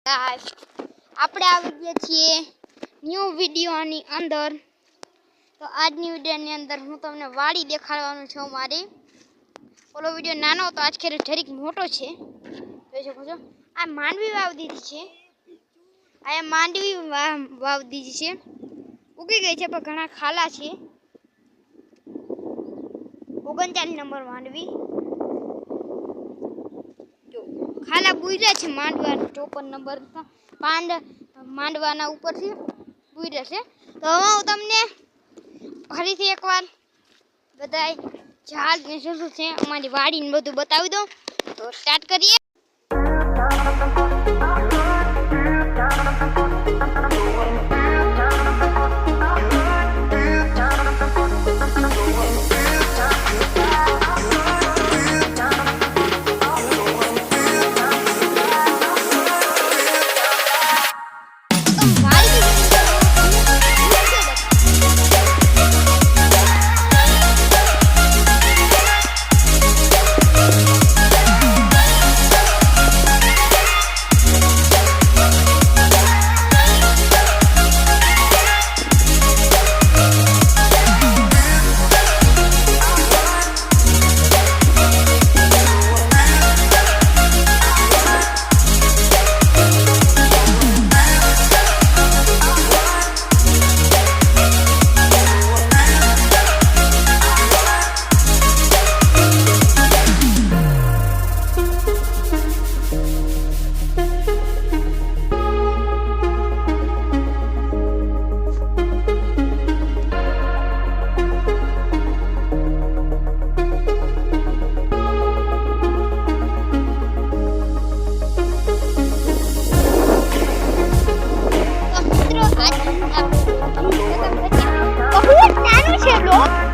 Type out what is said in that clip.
Guys આપણે આવી ગયા છીએ ન્યૂ વિડિયોની અંદર। તો આજની વિડિયોની અંદર હું તમને વાડી દેખાડવાનું છું મારી। ઓલો વિડિયો નાનો હતો, આજ ખેર જરીક મોટો છે। જોઈ શકો છો આ માંડવી વાવ દીધી છે, આ માંડવી વાવ દીધી છે, ઉગી ગઈ છે પણ ઘણા ખાલા છે। 39 નંબર માંડવી જો ખાલા બુઈરા છે। માંડવા 54 નંબર માંડવાના ઉપરથી બુઈરા છે। તો હવે હું તમને ફરીથી એકવાર બધાય ઝાડ ને શું છે અમારી વાડી ને બધું બતાવી દઉં। તો સ્ટાર્ટ કરીએ। बहुत नानो છે બ્લોગ।